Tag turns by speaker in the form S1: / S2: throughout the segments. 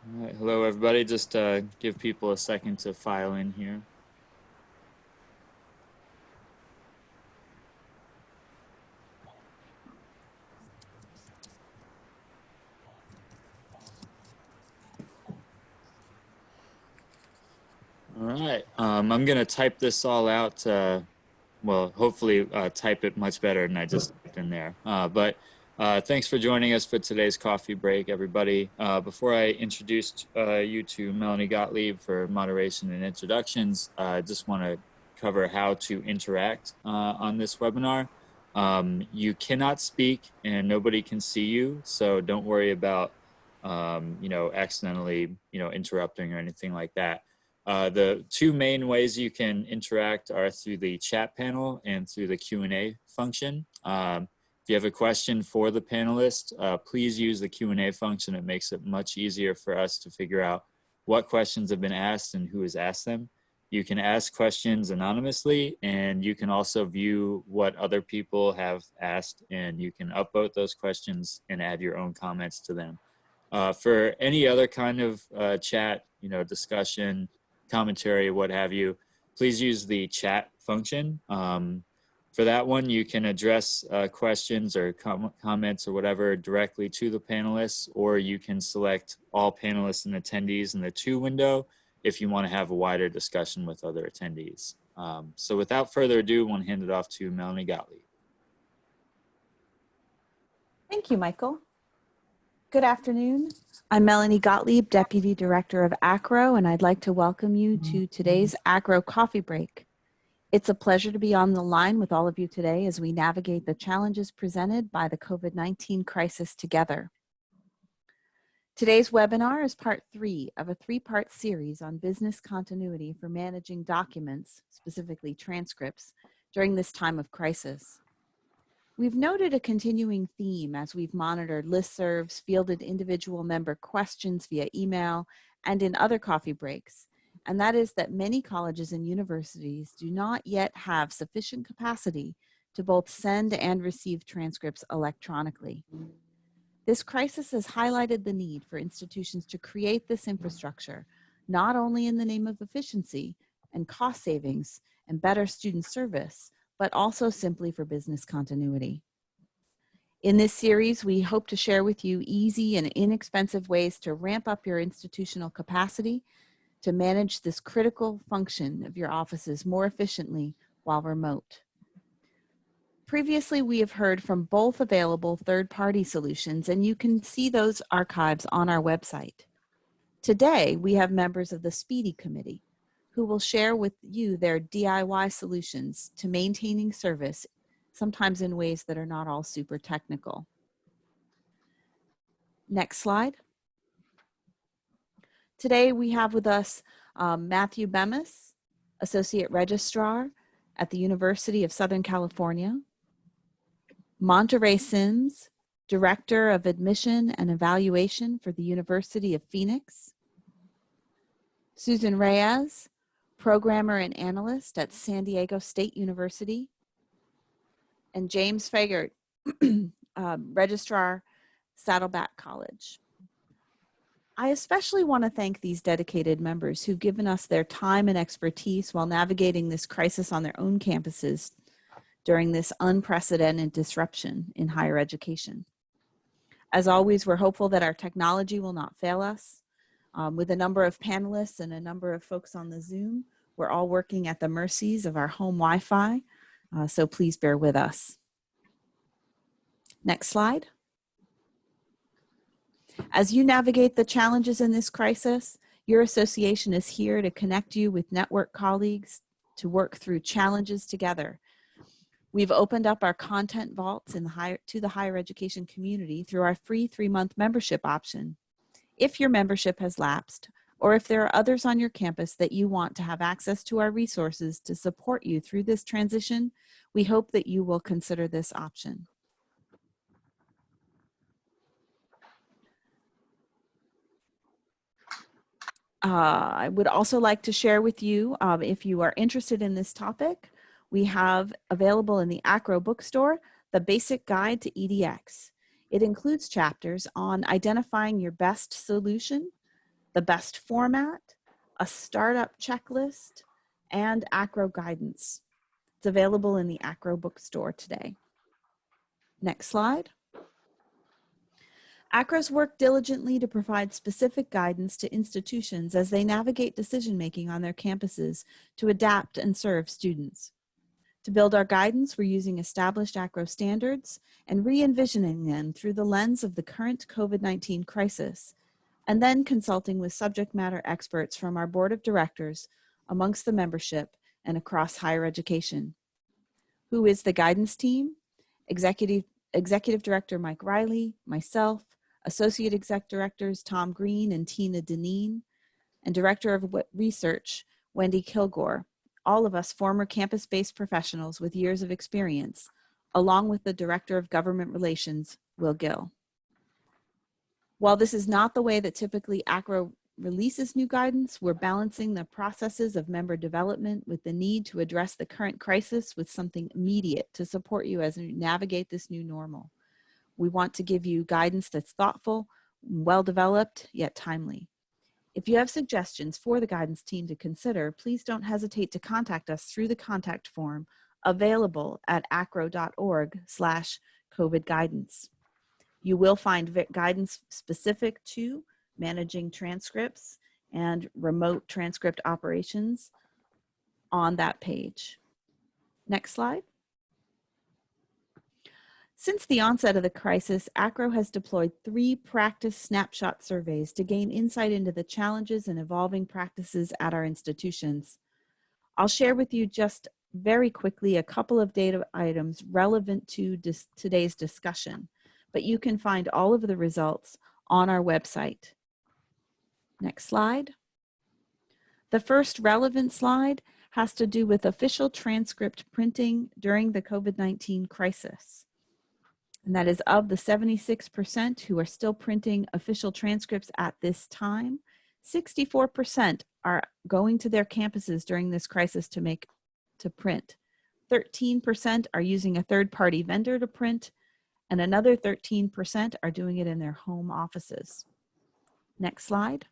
S1: All right, hello everybody. Just give people a second to file in here. All right, I'm gonna type this all out. Well, hopefully type it much better than I just typed in there. But thanks for joining us for today's coffee break, everybody. Before I introduce you to Melanie Gottlieb for moderation and introductions, I just want to cover how to interact on this webinar. You cannot speak and nobody can see you, so don't worry about accidentally interrupting or anything like that. The two main ways you can interact are through the chat panel and through the Q&A function. If you have a question for the panelist, please use the Q&A function. It makes it much easier for us to figure out what questions have been asked and who has asked them. You can ask questions anonymously, and you can also view what other people have asked, and you can upvote those questions and add your own comments to them. For any other kind of chat, discussion, commentary, what have you, please use the chat function. For that one, you can address questions or comments or whatever directly to the panelists, or you can select all panelists and attendees in the to window if you want to have a wider discussion with other attendees. So without further ado, I want to hand it off to Melanie Gottlieb.
S2: Thank you, Michael. Good afternoon. I'm Melanie Gottlieb, Deputy Director of ACRO, and I'd like to welcome you to today's ACRO Coffee Break. It's a pleasure to be on the line with all of you today as we navigate the challenges presented by the COVID-19 crisis together. Today's webinar is part 3 of a 3-part series on business continuity for managing documents, specifically transcripts, during this time of crisis. We've noted a continuing theme as we've monitored listservs, fielded individual member questions via email, and in other coffee breaks, and that is that many colleges and universities do not yet have sufficient capacity to both send and receive transcripts electronically. This crisis has highlighted the need for institutions to create this infrastructure, not only in the name of efficiency and cost savings and better student service, but also simply for business continuity. In this series, we hope to share with you easy and inexpensive ways to ramp up your institutional capacity to manage this critical function of your offices more efficiently while remote. Previously, we have heard from both available third-party solutions, and you can see those archives on our website. Today, we have members of the Speedy Committee who will share with you their DIY solutions to maintaining service, sometimes in ways that are not all super technical. Next slide. Today, we have with us Matthew Bemis, Associate Registrar at the University of Southern California, Monterey Sims, Director of Admission and Evaluation for the University of Phoenix, Susan Reyes, Programmer and Analyst at San Diego State University, and James Fagert, Registrar, Saddleback College. I especially want to thank these dedicated members who've given us their time and expertise while navigating this crisis on their own campuses during this unprecedented disruption in higher education. As always, we're hopeful that our technology will not fail us. With a number of panelists and a number of folks on the Zoom, we're all working at the mercies of our home Wi-Fi, so please bear with us. Next slide. As you navigate the challenges in this crisis, your association is here to connect you with network colleagues to work through challenges together. We've opened up our content vaults to the higher education community through our free 3-month membership option. If your membership has lapsed, or if there are others on your campus that you want to have access to our resources to support you through this transition, we hope that you will consider this option. I would also like to share with you, if you are interested in this topic, we have available in the ACRO bookstore, the Basic Guide to EDX. It includes chapters on identifying your best solution, the best format, a startup checklist, and Acro guidance. It's available in the Acro bookstore today. Next slide. Acro's worked diligently to provide specific guidance to institutions as they navigate decision-making on their campuses to adapt and serve students. To build our guidance, we're using established Acro standards and re-envisioning them through the lens of the current COVID-19 crisis, and then consulting with subject matter experts from our board of directors, amongst the membership, and across higher education. Who is the guidance team? Executive Director Mike Riley, myself, Associate Exec Directors Tom Green and Tina Deneen, and Director of Research Wendy Kilgore, all of us former campus-based professionals with years of experience, along with the Director of Government Relations, Will Gill. While this is not the way that typically Acro releases new guidance, we're balancing the processes of member development with the need to address the current crisis with something immediate to support you as you navigate this new normal. We want to give you guidance that's thoughtful, well-developed, yet timely. If you have suggestions for the guidance team to consider, please don't hesitate to contact us through the contact form available at acro.org/COVID guidance. You will find guidance specific to managing transcripts and remote transcript operations on that page. Next slide. Since the onset of the crisis, Acro has deployed 3 practice snapshot surveys to gain insight into the challenges and evolving practices at our institutions. I'll share with you just very quickly a couple of data items relevant to today's discussion, but you can find all of the results on our website. Next slide. The first relevant slide has to do with official transcript printing during the COVID-19 crisis. And that is of the 76% who are still printing official transcripts at this time, 64% are going to their campuses during this crisis to print. 13% are using a third-party vendor to print, and another 13% are doing it in their home offices. Next slide.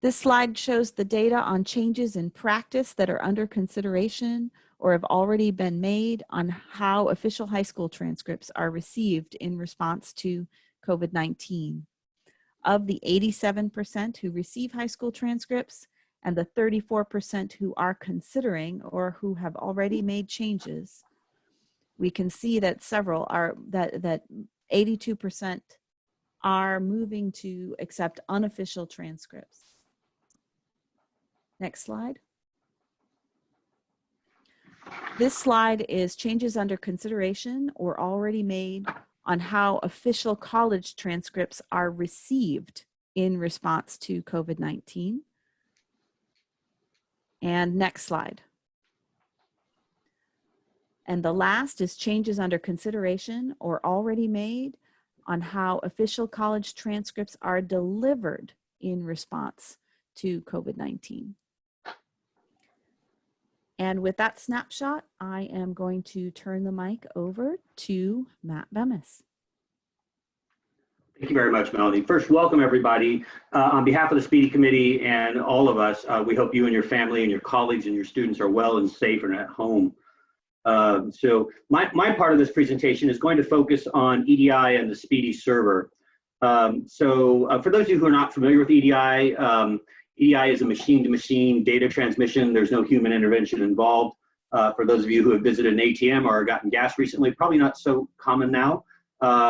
S2: This slide shows the data on changes in practice that are under consideration or have already been made on how official high school transcripts are received in response to COVID-19. Of the 87% who receive high school transcripts and the 34% who are considering or who have already made changes, we can see that several are, that 82% are moving to accept unofficial transcripts. Next slide. This slide is changes under consideration or already made on how official college transcripts are received in response to COVID-19. And next slide. And the last is changes under consideration or already made on how official college transcripts are delivered in response to COVID-19. And with that snapshot, I am going to turn the mic over to Matt Bemis.
S3: Thank you very much, Melanie. First, welcome everybody. On behalf of the Speedy Committee and all of us, we hope you and your family and your colleagues and your students are well and safe and at home. So my part of this presentation is going to focus on EDI and the Speedy Server. For those of you who are not familiar with EDI, EDI is a machine-to-machine data transmission. There's no human intervention involved. For those of you who have visited an ATM or gotten gas recently, probably not so common now,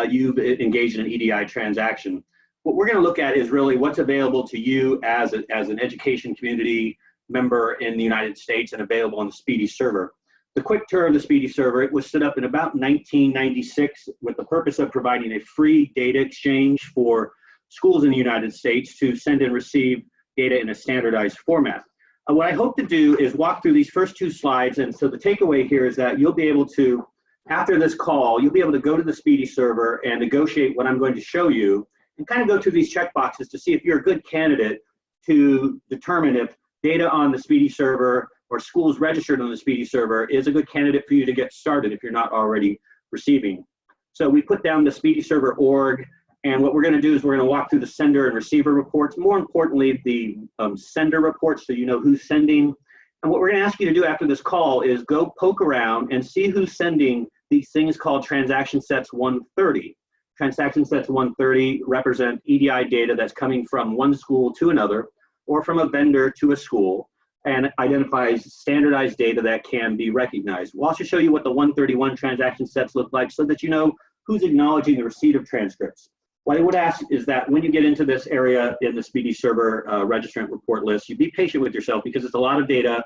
S3: you've engaged in an EDI transaction. What we're going to look at is really what's available to you as an education community member in the United States and available on the Speedy Server. The quick tour of the Speedy Server, it was set up in about 1996 with the purpose of providing a free data exchange for schools in the United States to send and receive data in a standardized format. What I hope to do is walk through these first 2 slides, and so the takeaway here is that you'll be able to, after this call, you'll be able to go to the Speedy Server and negotiate what I'm going to show you and kind of go through these checkboxes to see if you're a good candidate to determine if data on the Speedy Server or schools registered on the Speedy Server is a good candidate for you to get started if you're not already receiving. So we put down the Speedy Server org And what we're going to do is we're going to walk through the sender and receiver reports. More importantly, the sender reports, so you know who's sending. And what we're going to ask you to do after this call is go poke around and see who's sending these things called transaction sets 130. Transaction sets 130 represent EDI data that's coming from one school to another or from a vendor to a school, and identifies standardized data that can be recognized. We'll also show you what the 131 transaction sets look like so that you know who's acknowledging the receipt of transcripts. What I would ask is that when you get into this area in the Speedy Server registrant report list, you be patient with yourself because it's a lot of data.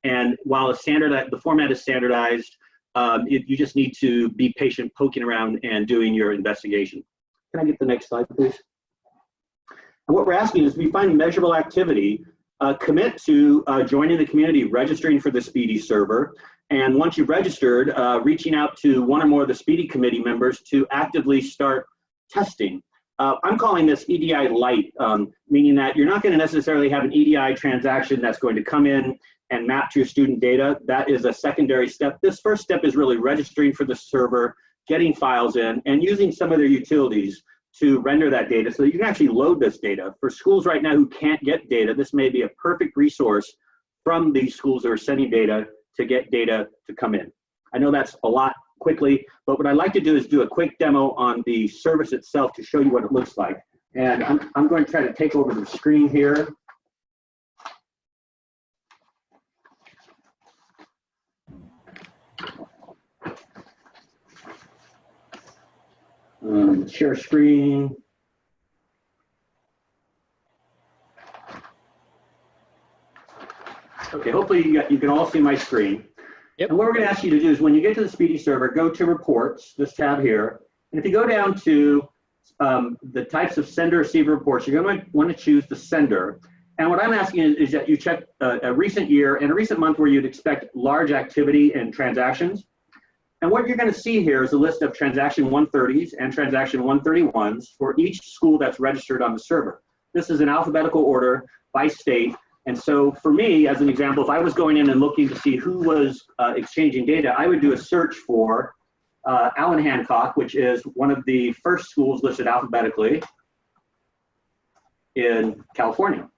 S3: And while the format is standardized, you just need to be patient poking around and doing your investigation. Can I get the next slide, please? And what we're asking is, we find measurable activity, commit to joining the community, registering for the Speedy Server. And once you've registered, reaching out to one or more of the Speedy Committee members to actively start testing. I'm calling this EDI light, meaning that you're not going to necessarily have an EDI transaction that's going to come in and map to your student data. That is a secondary step. This first step is really registering for the server, getting files in, and using some of their utilities to render that data so that you can actually load this data. For schools right now who can't get data, this may be a perfect resource from these schools that are sending data to get data to come in. I know that's a lot quickly, but what I'd like to do is do a quick demo on the service itself to show you what it looks like. And I'm going to try to take over the screen here. Share screen. Okay, hopefully you can all see my screen. Yep. And what we're going to ask you to do is when you get to the Speedy Server, go to Reports, this tab here. And if you go down to the types of sender-receiver reports, you're going to want to choose the sender. And what I'm asking is that you check a recent year and a recent month where you'd expect large activity and transactions. And what you're going to see here is a list of transaction 130s and transaction 131s for each school that's registered on the server. This is in alphabetical order by state. And so for me, as an example, if I was going in and looking to see who was exchanging data, I would do a search for Allen Hancock, which is one of the first schools listed alphabetically in California.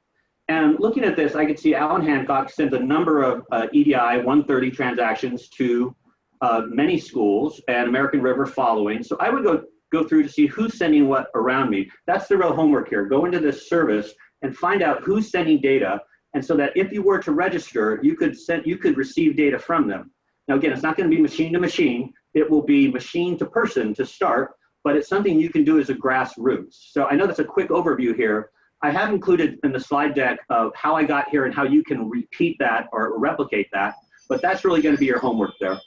S3: And looking at this, I could see Allen Hancock sent a number of EDI 130 transactions to many schools, and American River following. So I would go through to see who's sending what around me. That's the real homework here. Go into this service and find out who's sending data, and so that if you were to register, you could receive data from them. Now again, it's not going to be machine to machine. It will be machine to person to start, but it's something you can do as a grassroots. So I know that's a quick overview here. I have included in the slide deck of how I got here and how you can repeat that or replicate that, but that's really going to be your homework there.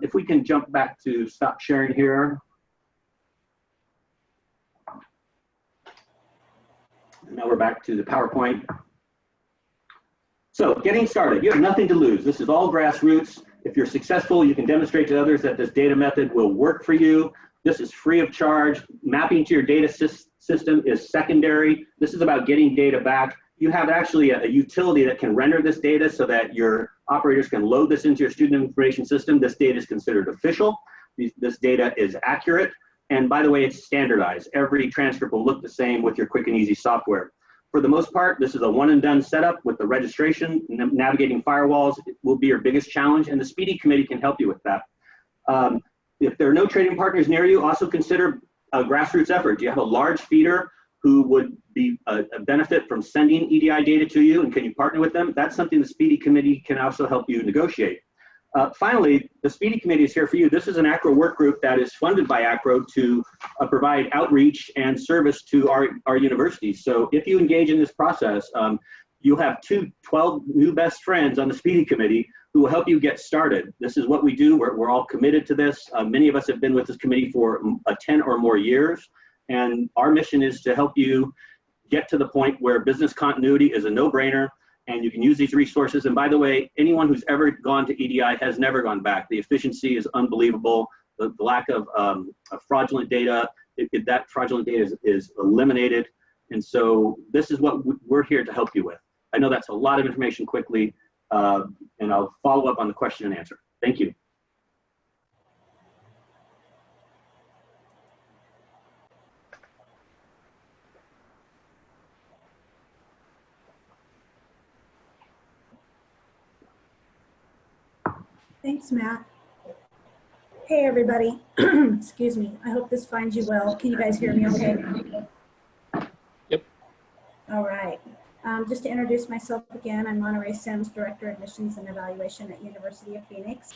S3: If we can jump back to stop sharing here. Now we're back to the PowerPoint. So getting started, you have nothing to lose. This is all grassroots. If you're successful, you can demonstrate to others that this data method will work for you. This is free of charge. Mapping to your data system is secondary. This is about getting data back. You have actually a utility that can render this data so that your operators can load this into your student information system. This data is considered official. This data is accurate. And by the way, it's standardized. Every transcript will look the same with your quick and easy software. For the most part, this is a one and done setup with the registration. Navigating firewalls will be your biggest challenge, and the Speedy Committee can help you with that. If there are no trading partners near you, also consider a grassroots effort. Do you have a large feeder who would be a benefit from sending EDI data to you, and can you partner with them? That's something the Speedy Committee can also help you negotiate. Finally, the Speedy Committee is here for you. This is an ACRO work group that is funded by ACRO to provide outreach and service to our universities. So if you engage in this process, you'll have 12 new best friends on the Speedy Committee who will help you get started. This is what we do. We're all committed to this. Many of us have been with this committee for 10 or more years. And our mission is to help you get to the point where business continuity is a no-brainer and you can use these resources. And by the way, anyone who's ever gone to EDI has never gone back. The efficiency is unbelievable. The lack of fraudulent data, that fraudulent data is eliminated. And so this is what we're here to help you with. I know that's a lot of information quickly, and I'll follow up on the question and answer. Thank you.
S4: Thanks, Matt. Hey, everybody. Excuse me. I hope this finds you well. Can you guys hear me okay?
S1: Yep.
S4: All right. Just to introduce myself again, I'm Monterey Sims, Director of Admissions and Evaluation at University of Phoenix.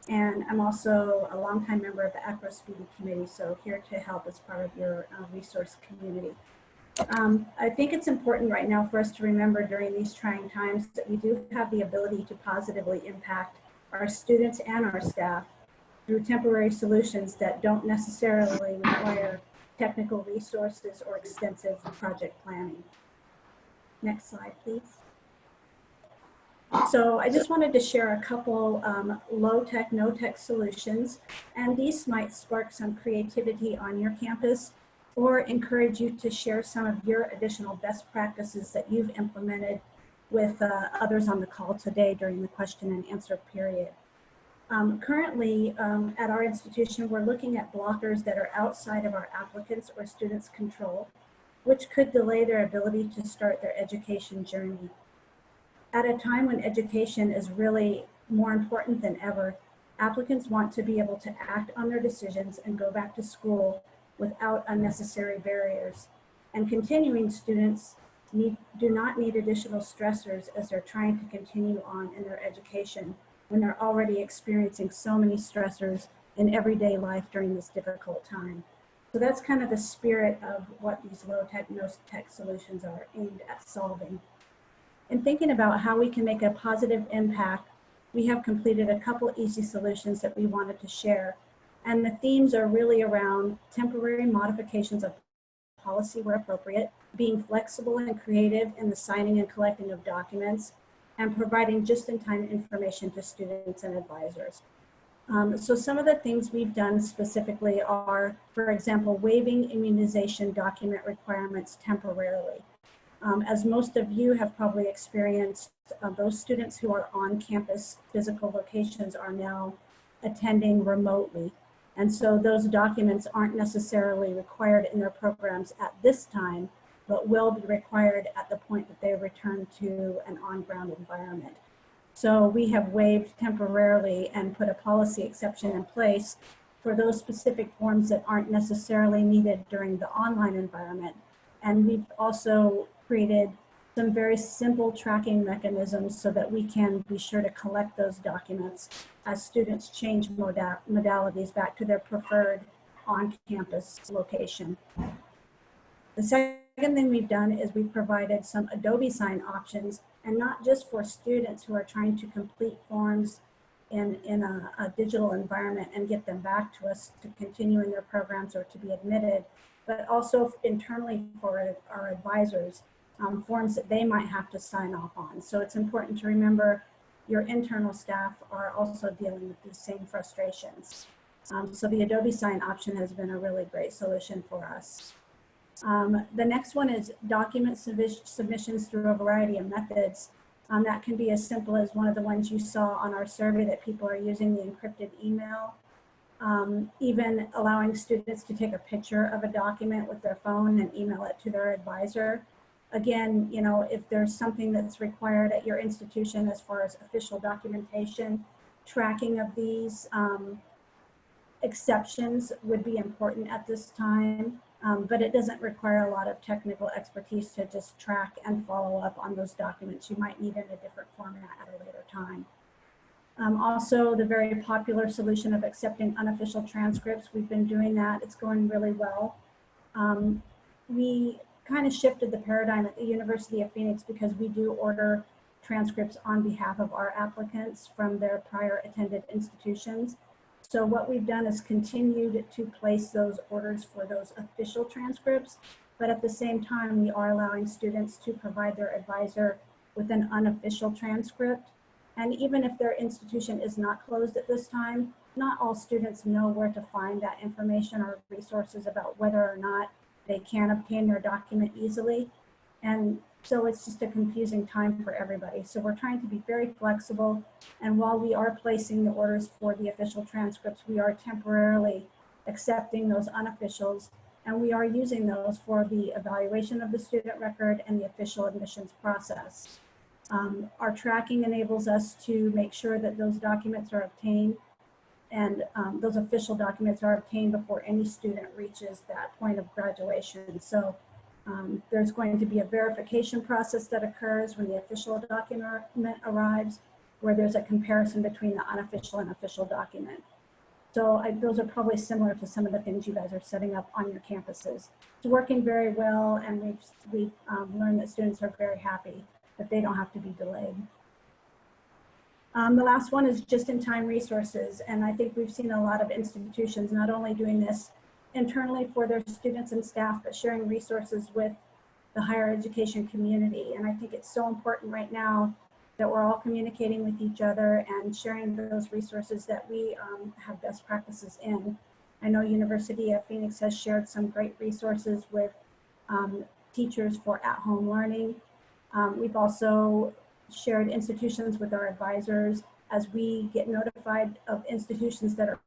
S4: And I'm also a longtime member of the ACRO Speedy Committee, so here to help as part of your resource community. I think it's important right now for us to remember during these trying times that we do have the ability to positively impact our students and our staff through temporary solutions that don't necessarily require technical resources or extensive project planning. Next slide, please. So I just wanted to share a couple low-tech, no-tech solutions, and these might spark some creativity on your campus or encourage you to share some of your additional best practices that you've implemented with others on the call today during the question and answer period. Currently, at our institution, we're looking at blockers that are outside of our applicants' or students' control, which could delay their ability to start their education journey. At a time when education is really more important than ever, applicants want to be able to act on their decisions and go back to school without unnecessary barriers. And continuing students do not need additional stressors as they're trying to continue on in their education when they're already experiencing so many stressors in everyday life during this difficult time. So that's kind of the spirit of what these low-tech, no-tech solutions are aimed at solving. In thinking about how we can make a positive impact, we have completed a couple easy solutions that we wanted to share. And the themes are really around temporary modifications of policy where appropriate, being flexible and creative in the signing and collecting of documents, and providing just-in-time information to students and advisors. So some of the things we've done specifically are, for example, waiving immunization document requirements temporarily. As most of you have probably experienced, those students who are on campus physical locations are now attending remotely. And so those documents aren't necessarily required in their programs at this time, but will be required at the point that they return to an on-ground environment. So we have waived temporarily and put a policy exception in place for those specific forms that aren't necessarily needed during the online environment. And we've also created some very simple tracking mechanisms so that we can be sure to collect those documents as students change modalities back to their preferred on-campus location. The second thing we've done is we've provided some Adobe Sign options, and not just for students who are trying to complete forms in a digital environment and get them back to us to continue in their programs or to be admitted, but also internally for our advisors, forms that they might have to sign off on. So it's important to remember your internal staff are also dealing with these same frustrations. So the Adobe Sign option has been a really great solution for us. The next one is document submissions through a variety of methods. That can be as simple as one of the ones you saw on our survey that people are using the encrypted email, even allowing students to take a picture of a document with their phone and email it to their advisor. Again, you know, if there's something that's required at your institution as far as official documentation, tracking of these exceptions would be important at this time, but it doesn't require a lot of technical expertise to just track and follow up on those documents. You might need in a different format at a later time. Also, the very popular solution of accepting unofficial transcripts, we've been doing that. It's going really well. We kind of shifted the paradigm at the University of Phoenix because we do order transcripts on behalf of our applicants from their prior attended institutions. So what we've done is continued to place those orders for those official transcripts, but at the same time, we are allowing students to provide their advisor with an unofficial transcript. And even if their institution is not closed at this time, not all students know where to find that information or resources about whether or not they can obtain their document easily. And so it's just a confusing time for everybody. So we're trying to be very flexible. And while we are placing the orders for the official transcripts, we are temporarily accepting those unofficials. And we are using those for the evaluation of the student record and the official admissions process. Our tracking enables us to make sure that those documents are obtained and those official documents are obtained before any student reaches that point of graduation. So there's going to be a verification process that occurs when the official document arrives, where there's a comparison between the unofficial and official document. So those are probably similar to some of the things you guys are setting up on your campuses. It's working very well, and we've learned that students are very happy that they don't have to be delayed. The last one is just-in-time resources, and I think we've seen a lot of institutions not only doing this internally for their students and staff, but sharing resources with the higher education community. And I think it's so important right now that we're all communicating with each other and sharing those resources that we have best practices in. I know University of Phoenix has shared some great resources with teachers for at-home learning. We've also shared institutions with our advisors as we get notified of institutions that are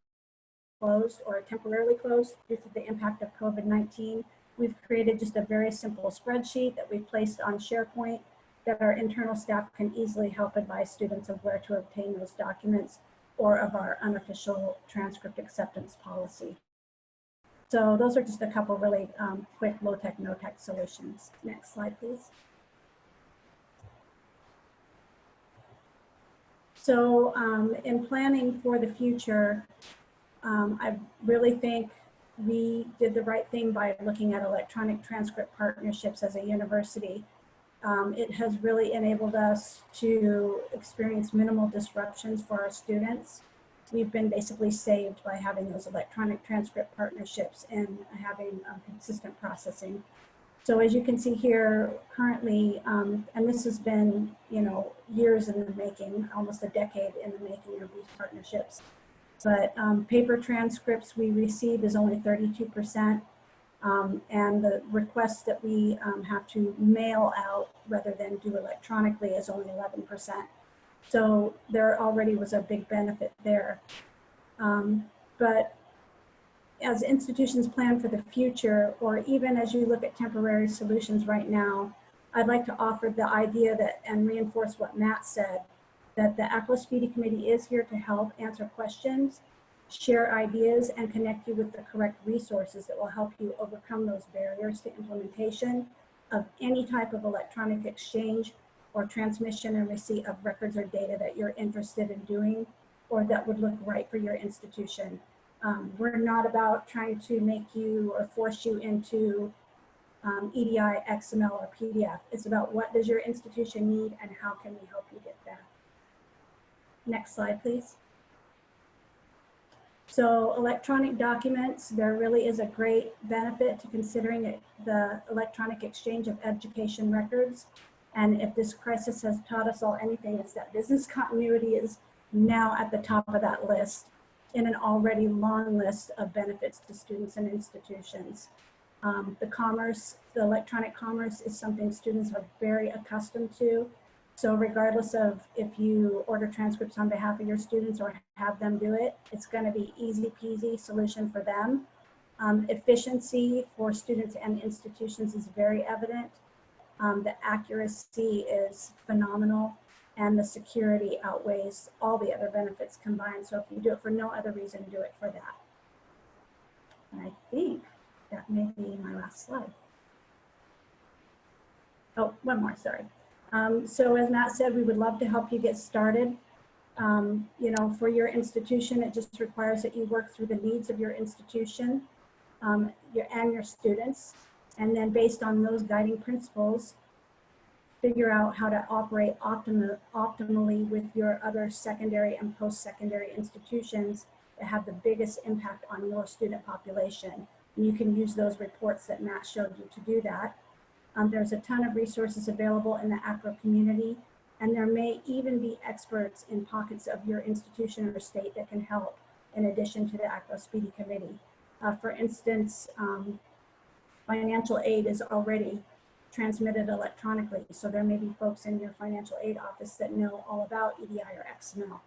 S4: closed or temporarily closed due to the impact of COVID-19. We've created just a very simple spreadsheet that we've placed on SharePoint that our internal staff can easily help advise students of where to obtain those documents or of our unofficial transcript acceptance policy. So those are just a couple really quick low-tech, no-tech solutions. Next slide, please. So in planning for the future, I really think we did the right thing by looking at electronic transcript partnerships as a university. It has really enabled us to experience minimal disruptions for our students. We've been basically saved by having those electronic transcript partnerships and having consistent processing. So as you can see here currently, and this has been, years in the making, almost a decade in the making of these partnerships. But paper transcripts we receive is only 32%. And the requests that we have to mail out rather than do electronically is only 11%. So there already was a big benefit there. But as institutions plan for the future, or even as you look at temporary solutions right now, I'd like to offer the idea that, and reinforce what Matt said, that the ACRO Speedy Committee is here to help answer questions, share ideas, and connect you with the correct resources that will help you overcome those barriers to implementation of any type of electronic exchange or transmission and receipt of records or data that you're interested in doing or that would look right for your institution. We're not about trying to make you or force you into EDI, XML, or PDF. It's about what does your institution need and how can we help you get that. Next slide, please. So electronic documents, there really is a great benefit to considering the electronic exchange of education records. And if this crisis has taught us all anything, it's that business continuity is now at the top of that list in an already long list of benefits to students and institutions. The electronic commerce is something students are very accustomed to. So regardless of if you order transcripts on behalf of your students or have them do it, it's going to be easy peasy solution for them. Efficiency for students and institutions is very evident. The accuracy is phenomenal, and the security outweighs all the other benefits combined. So if you do it for no other reason, do it for that. And I think that may be my last slide. Oh, one more, sorry. So as Matt said, we would love to help you get started. For your institution, it just requires that you work through the needs of your institution and your students. And then based on those guiding principles, figure out how to operate optimally with your other secondary and post-secondary institutions that have the biggest impact on your student population. And you can use those reports that Matt showed you to do that. There's a ton of resources available in the ACRO community, and there may even be experts in pockets of your institution or state that can help in addition to the ACRO Speedy Committee. For instance, financial aid is already transmitted electronically, so there may be folks in your financial aid office that know all about EDI or XML.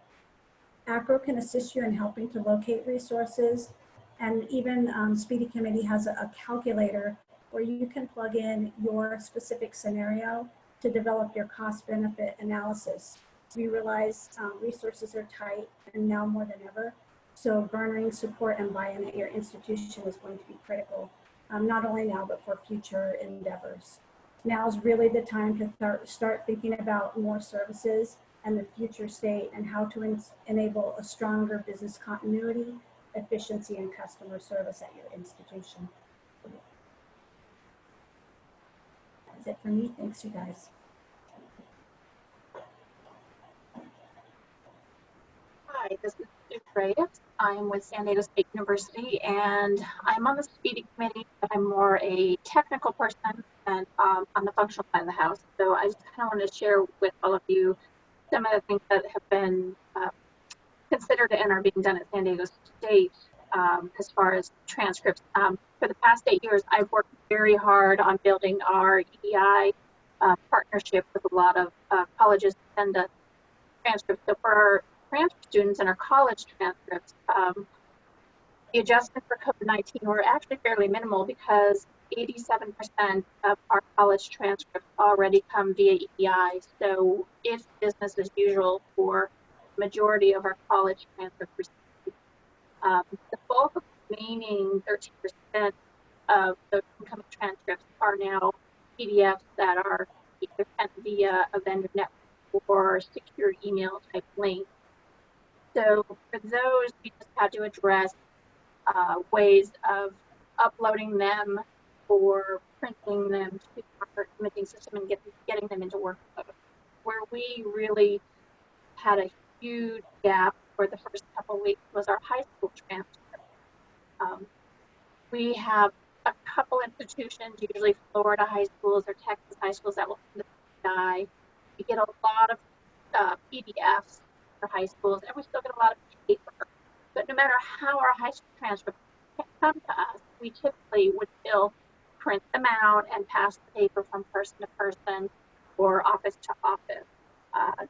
S4: ACRO can assist you in helping to locate resources, and even Speedy Committee has a calculator where you can plug in your specific scenario to develop your cost-benefit analysis. We realize resources are tight and now more than ever, so garnering support and buy-in at your institution is going to be critical, not only now, but for future endeavors. Now is really the time to start thinking about more services and the future state and how to enable a stronger business continuity, efficiency, and customer service at your institution. That's it for me. Thanks, you guys.
S5: Hi, this is Sue Graves. I'm with San Diego State University, and I'm on the Speedy Committee, but I'm more a technical person and on the functional side of the house. So I just kind of want to share with all of you some of the things that have been considered and are being done at San Diego State as far as transcripts. For the past 8 years, I've worked very hard on building our EDI partnership with a lot of colleges to send us transcripts. So for our transcript students and our college transcripts, the adjustments for COVID-19 were actually fairly minimal because 87% of our college transcripts already come via EDI. So it's business as usual for the majority of our college transcript recipients. The bulk of the remaining 13% of those incoming transcripts are now PDFs that are either sent via a vendor network or secure email type link. So for those, we just had to address ways of uploading them or printing them to our imaging system and getting them into workflow. Where we really had a huge gap for the first couple of weeks was our high school transcript. We have a couple institutions, usually Florida high schools or Texas high schools, that will send the PDI. We get a lot of PDFs for high schools, and we still get a lot of paper. But no matter how our high school transcripts come to us, we typically would still print them out and pass the paper from person to person or office to office.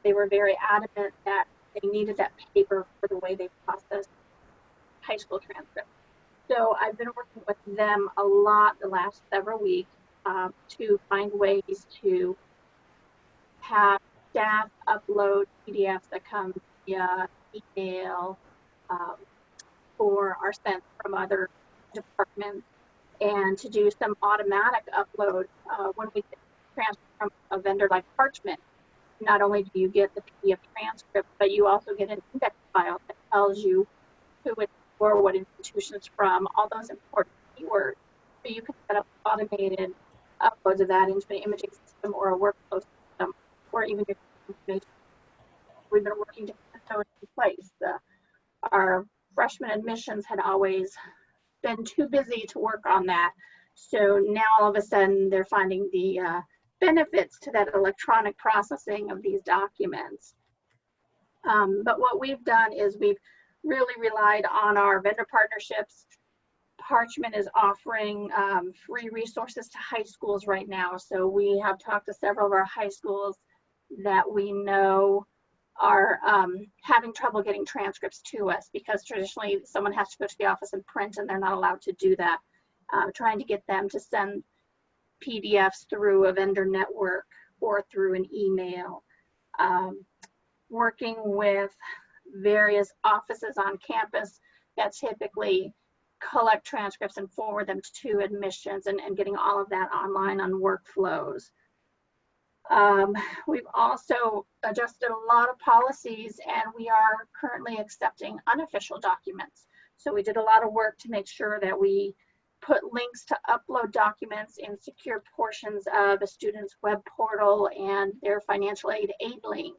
S5: They were very adamant that they needed that paper for the way they process high school transcripts. So I've been working with them a lot the last several weeks to find ways to have staff upload PDFs that come via email or are sent from other departments, and to do some automatic upload when we get transcript from a vendor like Parchment. Not only do you get the PDF transcript, but you also get an index file that tells you who it's for, what institution it's from, all those important keywords. So you can set up automated uploads of that into an imaging system or a workflow system, or even your information. We've been working to put those in place. Our freshman admissions had always been too busy to work on that. So now all of a sudden they're finding the benefits to that electronic processing of these documents. But what we've done is we've really relied on our vendor partnerships. Parchment is offering free resources to high schools right now. So we have talked to several of our high schools that we know are having trouble getting transcripts to us, because traditionally someone has to go to the office and print, and they're not allowed to do that. Trying to get them to send PDFs through a vendor network or through an email. Working with various offices on campus that typically collect transcripts and forward them to admissions, and getting all of that online on workflows. We've also adjusted a lot of policies, and we are currently accepting unofficial documents. So we did a lot of work to make sure that we put links to upload documents in secure portions of a student's web portal and their financial aid link,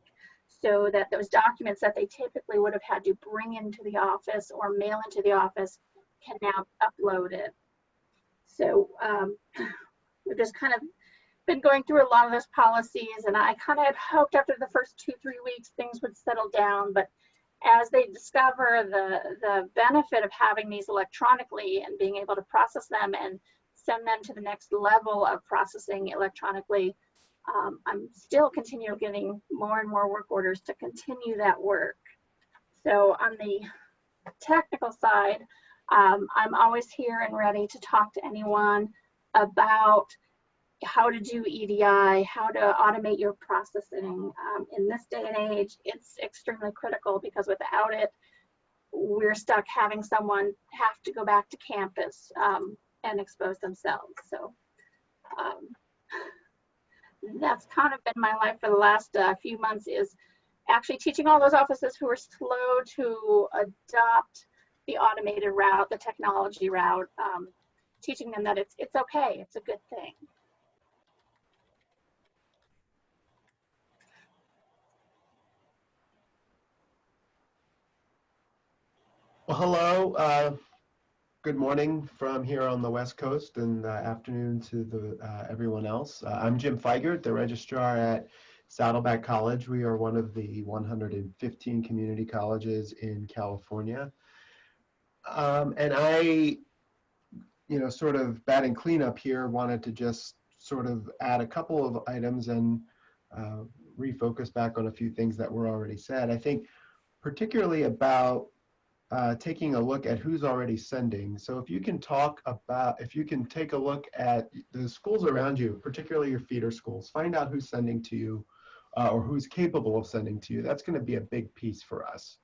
S5: so that those documents that they typically would have had to bring into the office or mail into the office can now be uploaded. So we've just kind of been going through a lot of those policies, and I kind of had hoped after the first 2-3 weeks things would settle down, but as they discover the benefit of having these electronically and being able to process them and send them to the next level of processing electronically, I'm still continuing getting more and more work orders to continue that work. So on the technical side, I'm always here and ready to talk to anyone about how to do EDI, how to automate your processing. In this day and age, it's extremely critical because without it, we're stuck having someone have to go back to campus and expose themselves. So that's kind of been my life for the last few months, is actually teaching all those offices who are slow to adopt the automated route, the technology route, teaching them that it's okay, it's a good thing.
S6: Well, hello. Good morning from here on the West Coast, and afternoon to everyone else. I'm Jim Feigert, the registrar at Saddleback College. We are one of the 115 community colleges in California. And I, sort of batting cleanup here, wanted to just sort of add a couple of items and refocus back on a few things that were already said. I think particularly about taking a look at who's already sending. So if you can take a look at the schools around you, particularly your feeder schools, find out who's sending to you or who's capable of sending to you. That's going to be a big piece for us.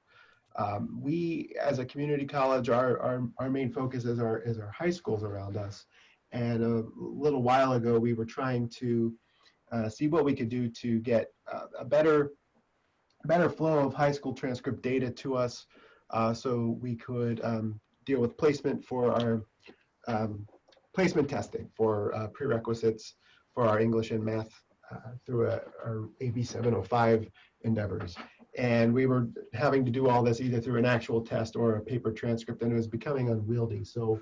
S6: We, as a community college, our main focus is our high schools around us. And a little while ago, we were trying to see what we could do to get a better flow of high school transcript data to us, so we could deal with placement for our placement testing for prerequisites for our English and math through our AB 705 endeavors. And we were having to do all this either through an actual test or a paper transcript, and it was becoming unwieldy. So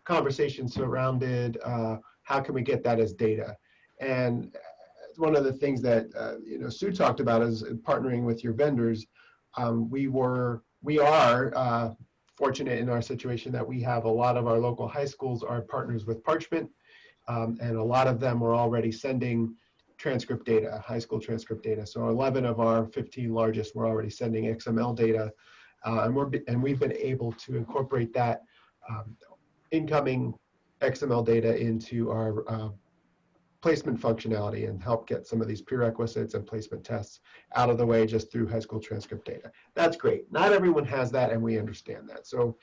S6: conversations surrounded how can we get that as data. And one of the things that Sue talked about is partnering with your vendors. We are fortunate in our situation that we have a lot of our local high schools are partners with Parchment, and a lot of them are already sending transcript data, high school transcript data. So 11 of our 15 largest were already sending XML data, and we've been able to incorporate that incoming XML data into our placement functionality and help get some of these prerequisites and placement tests out of the way just through high school transcript data. That's great. Not everyone has that, and we understand that. So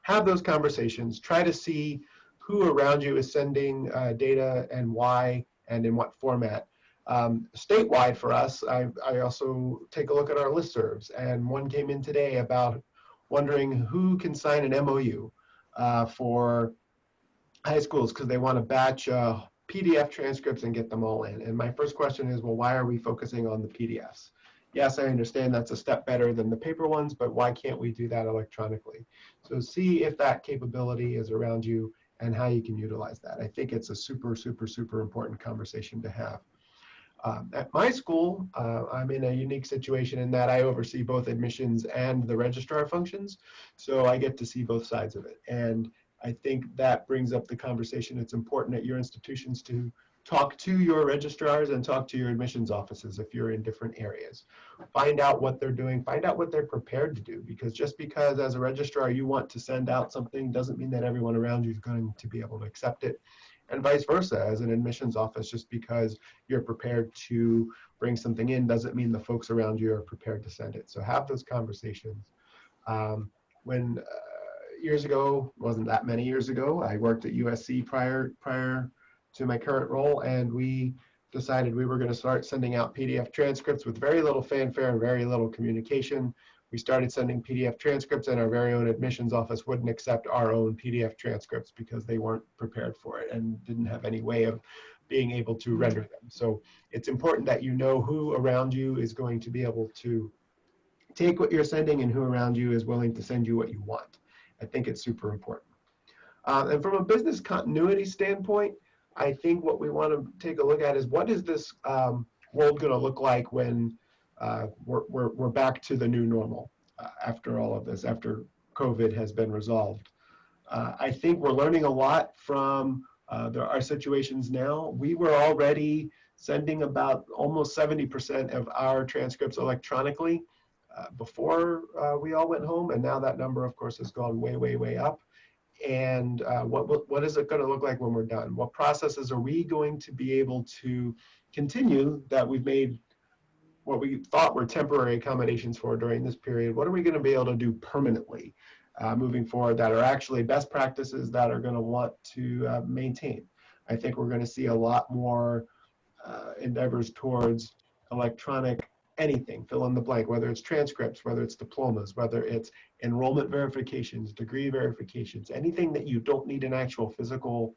S6: have those conversations. Try to see who around you is sending data and why and in what format. Statewide for us, I also take a look at our listservs, and one came in today about wondering who can sign an MOU for high schools because they want to batch PDF transcripts and get them all in. And my first question is, well, why are we focusing on the PDFs? Yes, I understand that's a step better than the paper ones, but why can't we do that electronically? So see if that capability is around you and how you can utilize that. I think it's a super, super, super important conversation to have. At my school, I'm in a unique situation in that I oversee both admissions and the registrar functions. So I get to see both sides of it. And I think that brings up the conversation. It's important at your institutions to talk to your registrars and talk to your admissions offices if you're in different areas. Find out what they're doing, find out what they're prepared to do, because just because as a registrar you want to send out something doesn't mean that everyone around you is going to be able to accept it. And vice versa, as an admissions office, just because you're prepared to bring something in doesn't mean the folks around you are prepared to send it. So have those conversations. Years ago, wasn't that many years ago, I worked at USC prior to my current role, and we decided we were going to start sending out PDF transcripts with very little fanfare and very little communication. We started sending PDF transcripts, and our very own admissions office wouldn't accept our own PDF transcripts because they weren't prepared for it and didn't have any way of being able to render them. So it's important that you know who around you is going to be able to take what you're sending and who around you is willing to send you what you want. I think it's super important. And from a business continuity standpoint, I think what we want to take a look at is what is this world going to look like when we're back to the new normal after all of this, after COVID has been resolved. I think we're learning a lot from our situations now. We were already sending about almost 70% of our transcripts electronically before we all went home, and now that number, of course, has gone way, way, way up. and what is it going to look like when we're done? What processes are we going to be able to continue that we've made what we thought were temporary accommodations for during this period? What are we going to be able to do permanently moving forward that are actually best practices that are going to want to maintain? I think we're going to see a lot more endeavors towards electronic anything, fill in the blank, whether it's transcripts, whether it's diplomas, whether it's enrollment verifications, degree verifications, anything that you don't need an actual physical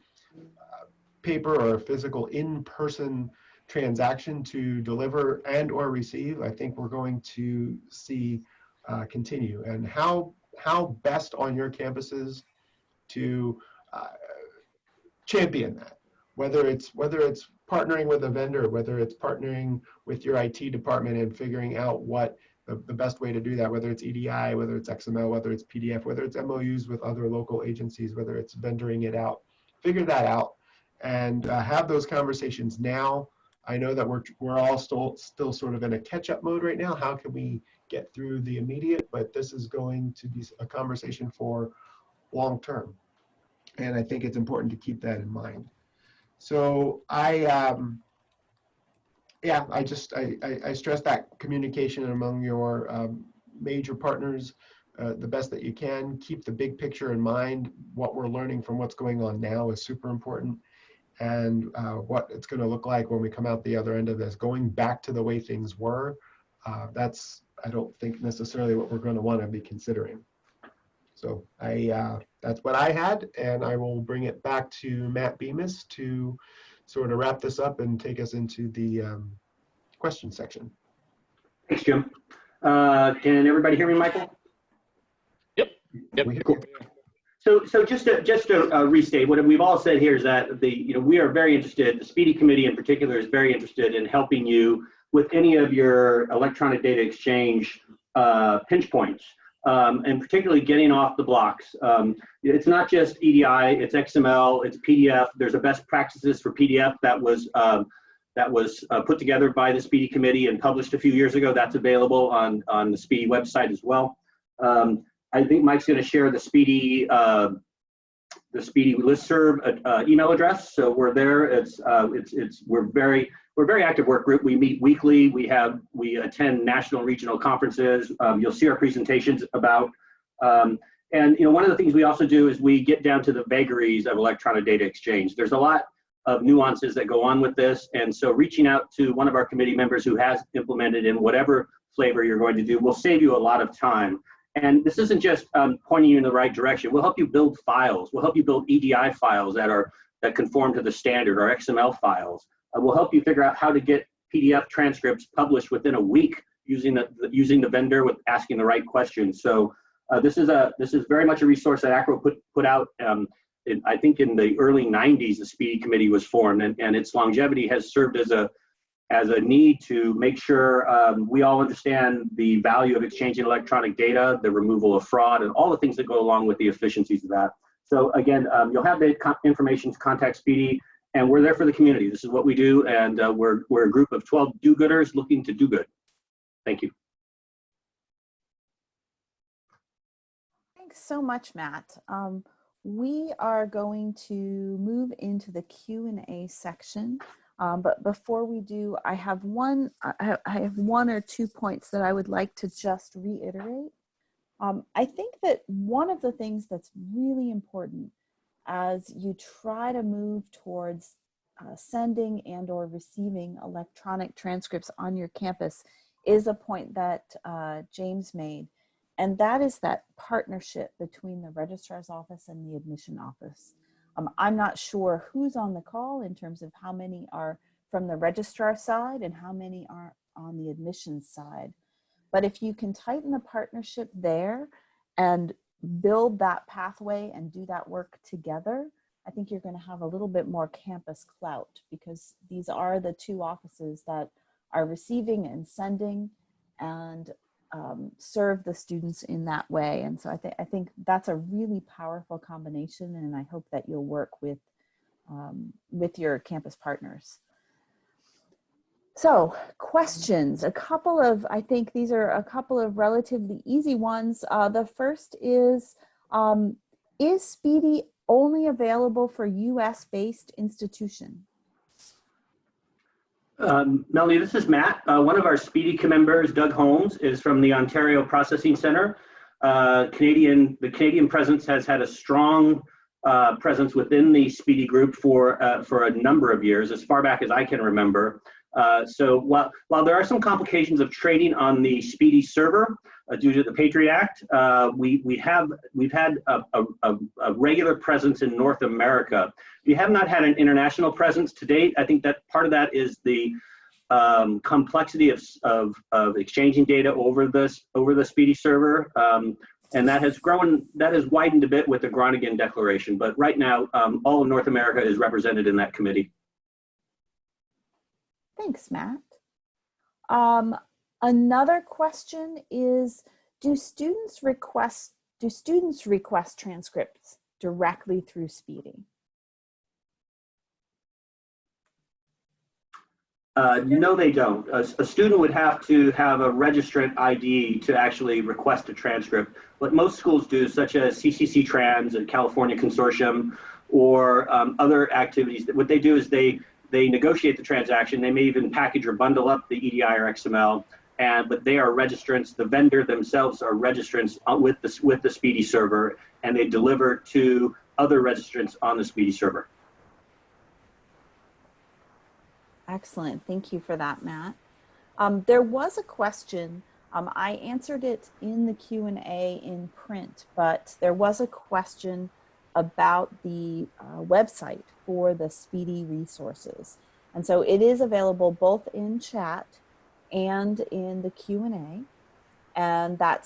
S6: paper or a physical in-person transaction to deliver and or receive. I think we're going to see continue. And how best on your campuses to champion that, whether it's partnering with a vendor, whether it's partnering with your IT department and figuring out what the best way to do that, whether it's EDI, whether it's XML, whether it's PDF, whether it's MOUs with other local agencies, whether it's vendoring it out. Figure that out and have those conversations now. I know that we're all still sort of in a catch-up mode right now. How can we get through the immediate? But this is going to be a conversation for long-term. And I think it's important to keep that in mind. So I stress that communication among your major partners the best that you can. Keep the big picture in mind. What we're learning from what's going on now is super important, and what it's going to look like when we come out the other end of this, going back to the way things were. That's, I don't think, necessarily what we're going to want to be considering. So that's what I had, and I will bring it back to Matt Bemis to sort of wrap this up and take us into the question section.
S3: Thanks, Jim. Can everybody hear me, Michael?
S1: Yep.
S3: Cool. So just to restate, what we've all said here is that we are very interested, the Speedy Committee in particular is very interested in helping you with any of your electronic data exchange pinch points. And particularly getting off the blocks. It's not just EDI, it's XML, it's PDF. There's a best practices for PDF that was put together by the Speedy Committee and published a few years ago. That's available on the Speedy website as well. I think Mike's going to share the Speedy listserv email address. So we're there. We're a very active work group. We meet weekly. We attend national and regional conferences. You'll see our presentations about, and one of the things we also do is we get down to the vagaries of electronic data exchange. There's a lot of nuances that go on with this, and so reaching out to one of our committee members who has implemented in whatever flavor you're going to do will save you a lot of time. And this isn't just pointing you in the right direction. We'll help you build files. We'll help you build EDI files that conform to the standard, or XML files. We'll help you figure out how to get PDF transcripts published within a week using the vendor with asking the right questions. So this is very much a resource that ACRO put out. I think in the early 90s, the Speedy Committee was formed, and its longevity has served as a need to make sure we all understand the value of exchanging electronic data, the removal of fraud, and all the things that go along with the efficiencies of that. So again, you'll have the information to contact Speedy, and we're there for the community. This is what we do, and we're a group of 12 do-gooders looking to do good. Thank you.
S2: Thanks so much, Matt. We are going to move into the Q&A section. But before we do, I have one or two points that I would like to just reiterate. I think that one of the things that's really important as you try to move towards sending and or receiving electronic transcripts on your campus is a point that James made, and that is that partnership between the registrar's office and the admission office. I'm not sure who's on the call in terms of how many are from the registrar side and how many are on the admissions side. But if you can tighten the partnership there and build that pathway and do that work together, I think you're going to have a little bit more campus clout, because these are the two offices that are receiving and sending and serve the students in that way. And so I think that's a really powerful combination, and I hope that you'll work with your campus partners. So questions, I think these are a couple of relatively easy ones. The first is, Is Speedy only available for US-based institution?
S3: Melanie, this is Matt. One of our Speedy members, Doug Holmes, is from the Ontario Processing Center. The Canadian presence has had a strong presence within the Speedy group for a number of years, as far back as I can remember. So while there are some complications of trading on the Speedy Server due to the Patriot Act, we've had a regular presence in North America. We have not had an international presence to date. I think that part of that is the complexity of exchanging data over the Speedy Server, and that has widened a bit with the Groningen Declaration. But right now, all of North America is represented in that committee.
S2: Thanks, Matt. Another question is, do students request transcripts directly through Speedy?
S3: No, they don't. A student would have to have a registrant ID to actually request a transcript. What most schools do, such as CCC Trans and California Consortium, or other activities, what they do is they negotiate the transaction. They may even package or bundle up the EDI or XML, but they are registrants. The vendor themselves are registrants with the Speedy Server, and they deliver to other registrants on the Speedy Server.
S2: Excellent. Thank you for that, Matt. There was a question. I answered it in the Q&A in print, but there was a question about the website for the Speedy Resources. And so it is available both in chat and in the Q&A. And that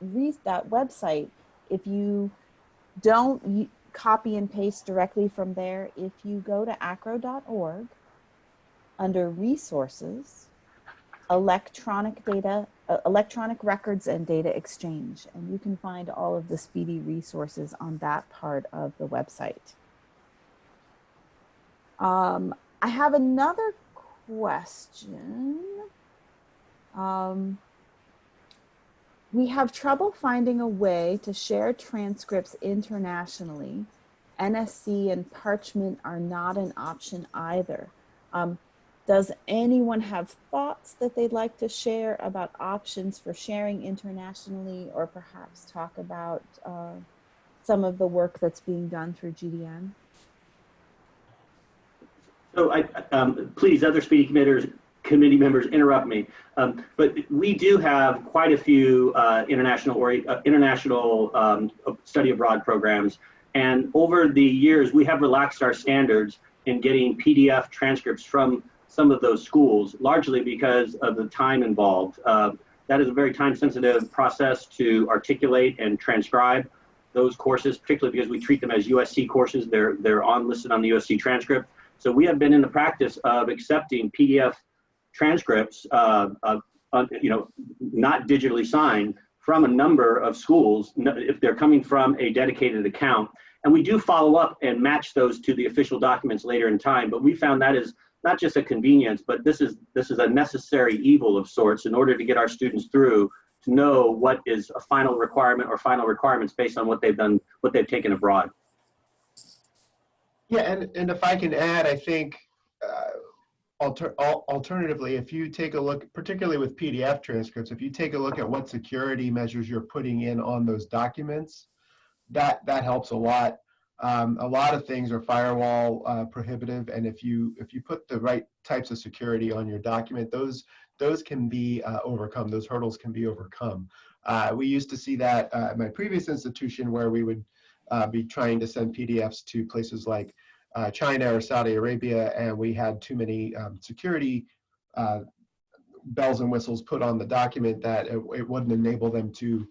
S2: website, if you don't copy and paste directly from there, if you go to acro.org, under Resources, Electronic Records and Data Exchange, and you can find all of the Speedy resources on that part of the website. I have another question. We have trouble finding a way to share transcripts internationally. NSC and Parchment are not an option either. Does anyone have thoughts that they'd like to share about options for sharing internationally, or perhaps talk about some of the work that's being done through GDN?
S3: So please, other Speedy committee members, interrupt me. But we do have quite a few international study abroad programs. And over the years, we have relaxed our standards in getting PDF transcripts from some of those schools, largely because of the time involved. That is a very time-sensitive process to articulate and transcribe those courses, particularly because we treat them as USC courses. They're listed on the USC transcript. So we have been in the practice of accepting PDF transcripts, not digitally signed, from a number of schools if they're coming from a dedicated account. And we do follow up and match those to the official documents later in time. But we found that is not just a convenience, but this is a necessary evil of sorts in order to get our students through to know what is a final requirement or final requirements based on what they've done, what they've taken abroad.
S6: Yeah, and if I can add, I think alternatively, if you take a look, particularly with PDF transcripts, if you take a look at what security measures you're putting in on those documents, that helps a lot. A lot of things are firewall prohibitive, and if you put the right types of security on your document, those can be overcome. Those hurdles can be overcome. We used to see that at my previous institution, where we would be trying to send PDFs to places like China or Saudi Arabia, and we had too many security bells and whistles put on the document that it wouldn't enable them to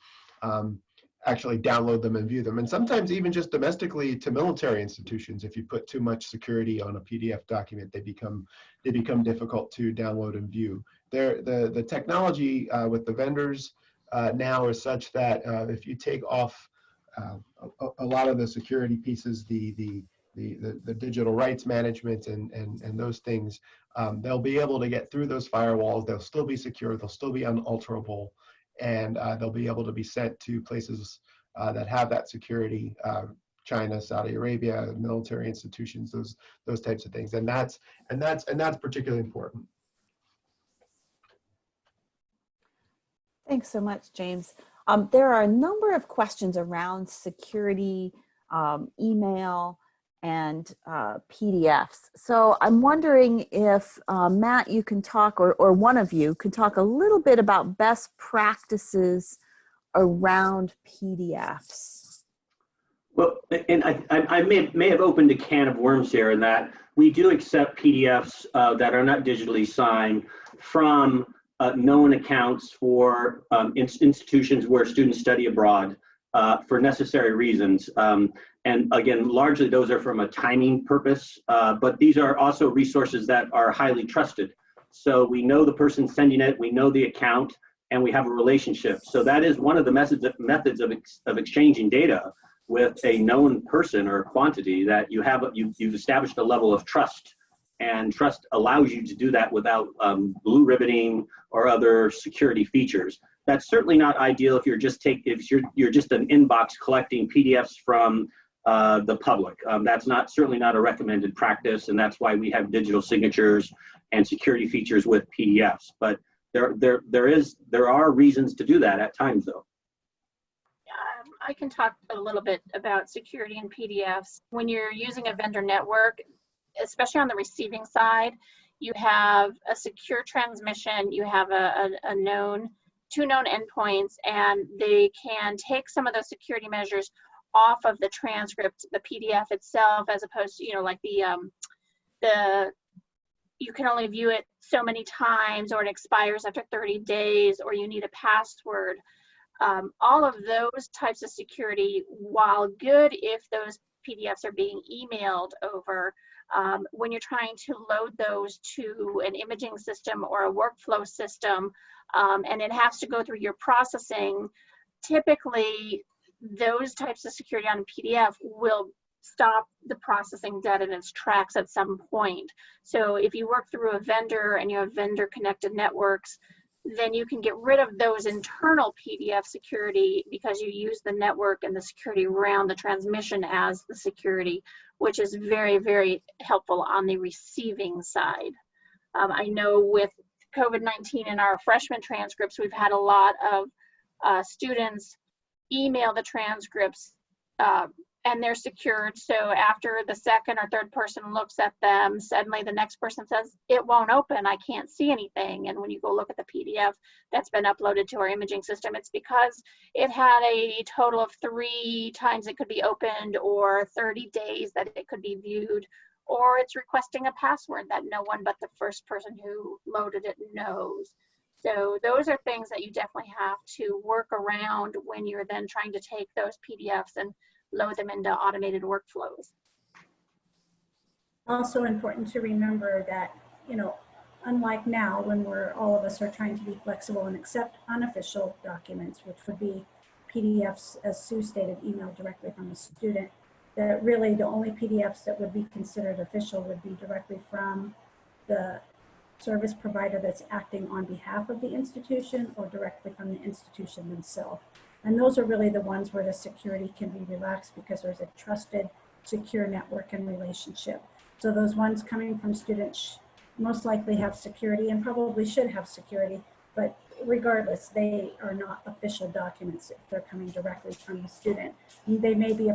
S6: actually download them and view them. And sometimes even just domestically to military institutions, if you put too much security on a PDF document, they become difficult to download and view. The technology with the vendors now is such that if you take off a lot of the security pieces, the digital rights management and those things, they'll be able to get through those firewalls. They'll still be secure. They'll still be unalterable, and they'll be able to be sent to places that have that security. China, Saudi Arabia, military institutions, those types of things, and that's particularly important.
S2: Thanks so much, James. There are a number of questions around security, email, and PDFs. So I'm wondering if Matt, you can talk, or one of you can talk a little bit about best practices around PDFs.
S3: Well, and I may have opened a can of worms here in that we do accept PDFs that are not digitally signed from known accounts for institutions where students study abroad for necessary reasons. And again, largely those are from a timing purpose, but these are also resources that are highly trusted. So we know the person sending it, we know the account, and we have a relationship. So that is one of the methods of exchanging data with a known person or quantity, that you've established a level of trust, and trust allows you to do that without blue ribboning or other security features. That's certainly not ideal if you're just an inbox collecting PDFs from the public. That's certainly not a recommended practice, and that's why we have digital signatures and security features with PDFs. But there are reasons to do that at times, though.
S5: I can talk a little bit about security in PDFs. When you're using a vendor network, especially on the receiving side, you have a secure transmission, you have two known endpoints, and they can take some of those security measures off of the transcript, the PDF itself, as opposed to, like you can only view it so many times, or it expires after 30 days, or you need a password. All of those types of security, while good if those PDFs are being emailed over, when you're trying to load those to an imaging system or a workflow system, and it has to go through your processing, typically those types of security on a PDF will stop the processing dead in its tracks at some point. So if you work through a vendor and you have vendor connected networks, then you can get rid of those internal PDF security because you use the network and the security around the transmission as the security, which is very, very helpful on the receiving side. I know with COVID-19 in our freshman transcripts, we've had a lot of students email the transcripts and they're secured. So after the second or third person looks at them, suddenly the next person says, it won't open, I can't see anything. And when you go look at the PDF that's been uploaded to our imaging system, it's because it had a total of 3 times it could be opened, or 30 days that it could be viewed, or it's requesting a password that no one but the first person who loaded it knows. So those are things that you definitely have to work around when you're then trying to take those PDFs and load them into automated workflows.
S4: Also important to remember that, unlike now when all of us are trying to be flexible and accept unofficial documents, which would be PDFs, as Sue stated, emailed directly from the student, that really the only PDFs that would be considered official would be directly from the service provider that's acting on behalf of the institution, or directly from the institution themselves. And those are really the ones where the security can be relaxed because there's a trusted, secure network and relationship. So those ones coming from students most likely have security and probably should have security, but regardless, they are not official documents if they're coming directly from the student. They may be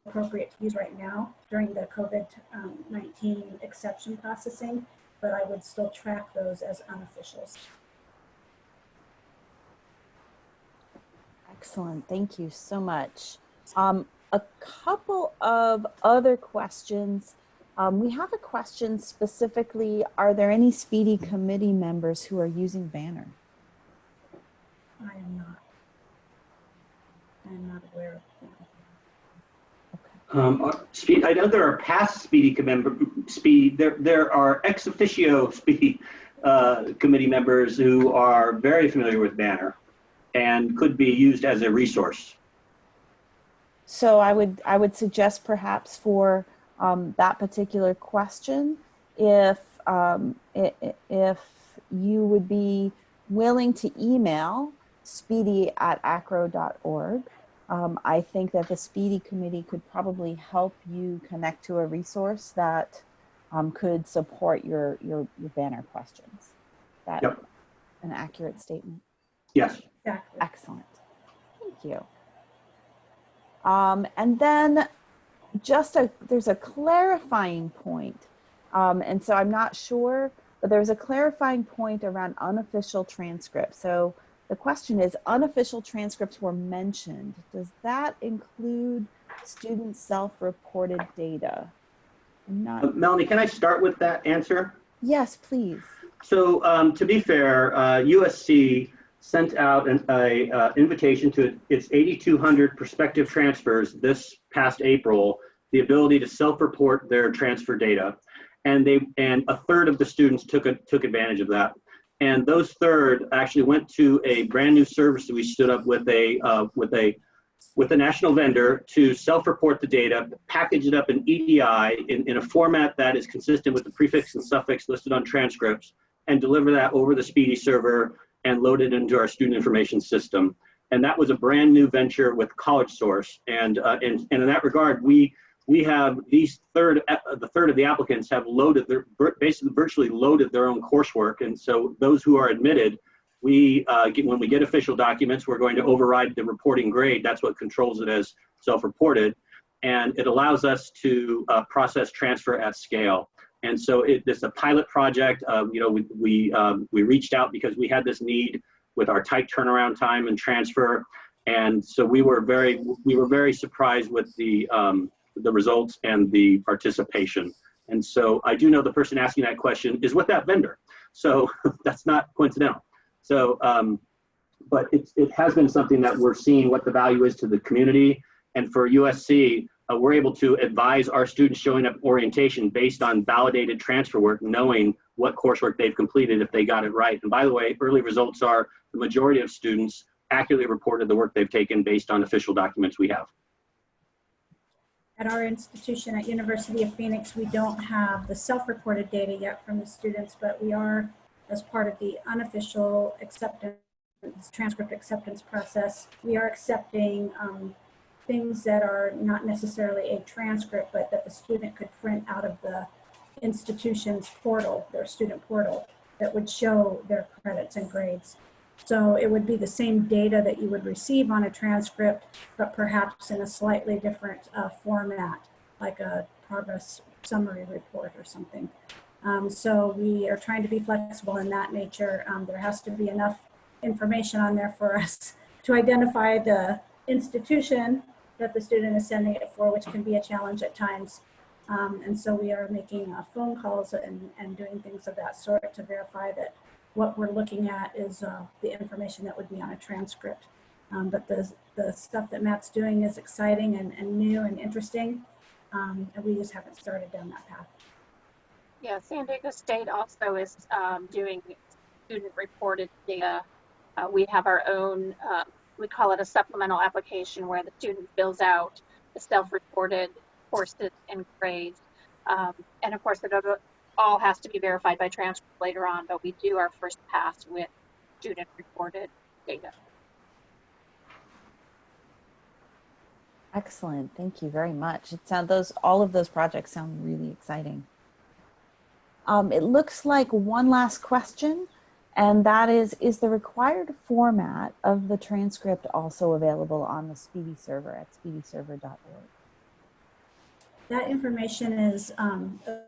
S4: appropriate to use right now during the COVID-19 exception processing, but I would still track those as unofficials.
S2: Excellent, thank you so much. A couple of other questions. We have a question specifically, are there any Speedy Committee members who are using Banner?
S4: I am not. I'm not aware of that.
S3: I know there are past Speedy there are ex officio Speedy committee members who are very familiar with Banner and could be used as a resource.
S2: So I would suggest perhaps for that particular question, if you would be willing to email speedy@acro.org, I think that the Speedy Committee could probably help you connect to a resource that could support your banner questions. That
S3: Yep.
S2: an accurate statement?
S3: Yes.
S4: Exactly.
S2: Excellent. Thank you. And then there's a clarifying point. And so I'm not sure, but there's a clarifying point around unofficial transcripts. So the question is, unofficial transcripts were mentioned. Does that include student self-reported data? I'm not.
S3: Melanie, can I start with that answer?
S2: Yes, please.
S3: So to be fair, USC sent out an invitation to its 8,200 prospective transfers this past April, the ability to self-report their transfer data. And a third of the students took advantage of that. And those third actually went to a brand new service that we stood up with a national vendor to self-report the data, package it up in EDI in a format that is consistent with the prefix and suffix listed on transcripts, and deliver that over the Speedy server and load it into our student information system. And that was a brand new venture with College Source. And in that regard, we have the third of the applicants have loaded basically virtually loaded their own coursework. And so those who are admitted, when we get official documents, we're going to override the reporting grade. That's what controls it as self-reported. And it allows us to process transfer at scale. And so it's a pilot project. We reached out because we had this need with our tight turnaround time and transfer. And so we were very surprised with the results and the participation. And so I do know the person asking that question is with that vendor. So that's not coincidental. So, but it has been something that we're seeing what the value is to the community. And for USC, we're able to advise our students showing up orientation based on validated transfer work, knowing what coursework they've completed if they got it right. And by the way, early results are the majority of students accurately reported the work they've taken based on official documents we have.
S4: At our institution at University of Phoenix, we don't have the self-reported data yet from the students, but we are, as part of the unofficial transcript acceptance process, we are accepting things that are not necessarily a transcript, but that the student could print out of the institution's portal, their student portal, that would show their credits and grades. So it would be the same data that you would receive on a transcript, but perhaps in a slightly different format, like a progress summary report or something. So we are trying to be flexible in that nature. There has to be enough information on there for us to identify the institution that the student is sending it for, which can be a challenge at times. And so we are making phone calls and doing things of that sort to verify that what we're looking at is the information that would be on a transcript. But the stuff that Matt's doing is exciting and new and interesting. And we just haven't started down that path.
S5: Yeah, San Diego State also is doing student reported data. We have our own, we call it a supplemental application, where the student fills out the self-reported courses and grades. And of course, it all has to be verified by transcript later on, but we do our first pass with student reported data.
S2: Excellent. Thank you very much. All of those projects sound really exciting. It looks like one last question, and that is the required format of the transcript also available on the Speedy server at speedyserver.org?
S4: That information is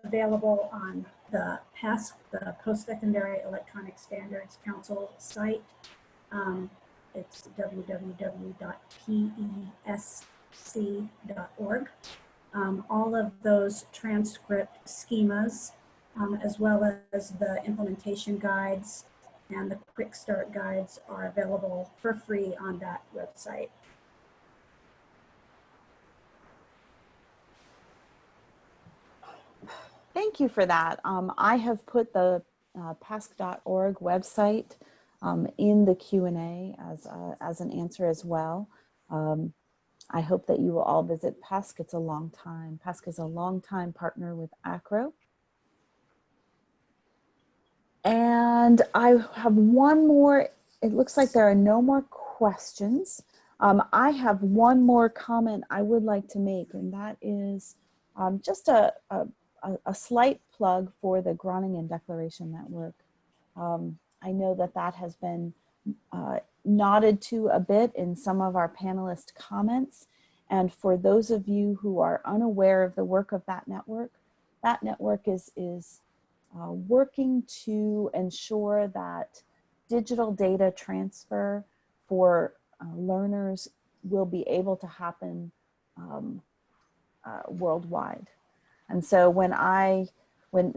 S4: available on the PESC, the Post-Secondary Electronic Standards Council site. It's www.pesc.org. All of those transcript schemas, as well as the implementation guides and the quick start guides, are available for free on that website.
S2: Thank you for that. I have put the pasc.org website in the Q&A as an answer as well. I hope that you will all visit PESC. PESC is a long time partner with ACRO. And I have one more. It looks like there are no more questions. I have one more comment I would like to make, and that is just a slight plug for the Groningen Declaration Network. I know that that has been nodded to a bit in some of our panelist comments. And for those of you who are unaware of the work of that network is working to ensure that digital data transfer for learners will be able to happen worldwide. And so when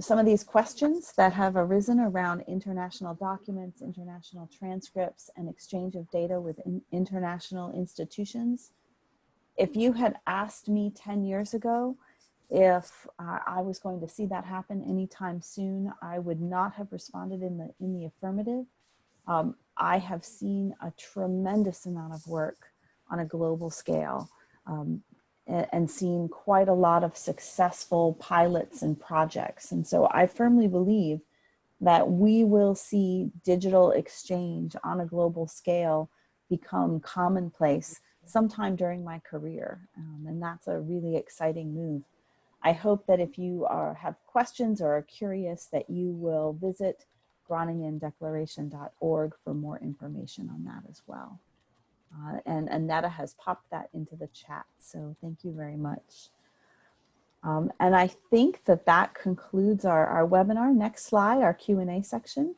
S2: some of these questions that have arisen around international documents, international transcripts, and exchange of data with international institutions, if you had asked me 10 years ago if I was going to see that happen anytime soon, I would not have responded in the affirmative. I have seen a tremendous amount of work on a global scale and seen quite a lot of successful pilots and projects. And so I firmly believe that we will see digital exchange on a global scale become commonplace sometime during my career. And that's a really exciting move. I hope that if you have questions or are curious, that you will visit groningendeclaration.org for more information on that as well. And Annetta has popped that into the chat, so thank you very much. And I think that concludes our webinar. Next slide, our Q&A section.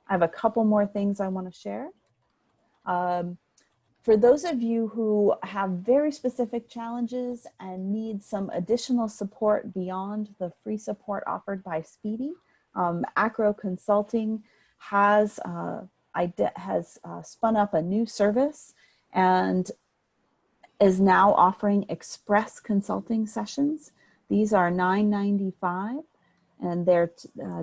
S2: I have a couple more things I want to share. For those of you who have very specific challenges and need some additional support beyond the free support offered by Speedy, Acro Consulting has spun up a new service and is now offering express consulting sessions. These are $9.95, and they're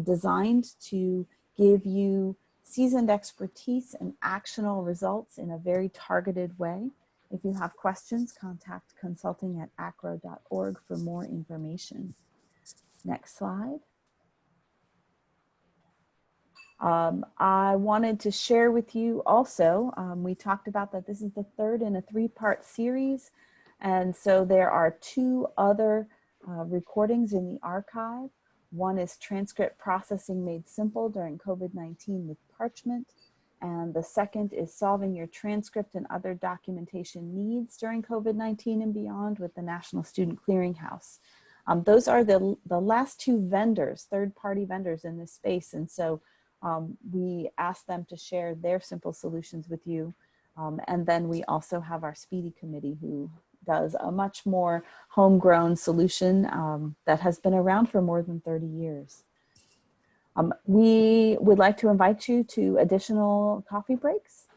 S2: designed to give you seasoned expertise and actionable results in a very targeted way. If you have questions, contact consulting@acro.org for more information. Next slide. I wanted to share with you also, we talked about that this is the third in a 3-part series. And so there are 2 other recordings in the archive. One is transcript processing made simple during COVID-19 with parchment. And the second is solving your transcript and other documentation needs during COVID-19 and beyond with the National Student Clearinghouse. Those are the last 2 vendors, third-party vendors in this space. And so we asked them to share their simple solutions with you. And then we also have our Speedy Committee, who does a much more homegrown solution that has been around for more than 30 years. We would like to invite you to additional coffee breaks.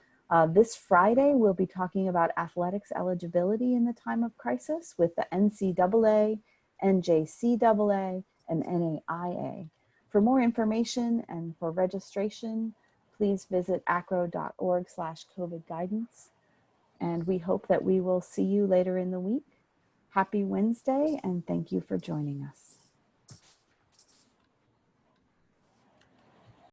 S2: This Friday, we'll be talking about athletics eligibility in the time of crisis with the NCAA, NJCAA, and NAIA. For more information and for registration, please visit acro.org/COVID guidance. And we hope that we will see you later in the week. Happy Wednesday, and thank you for joining us.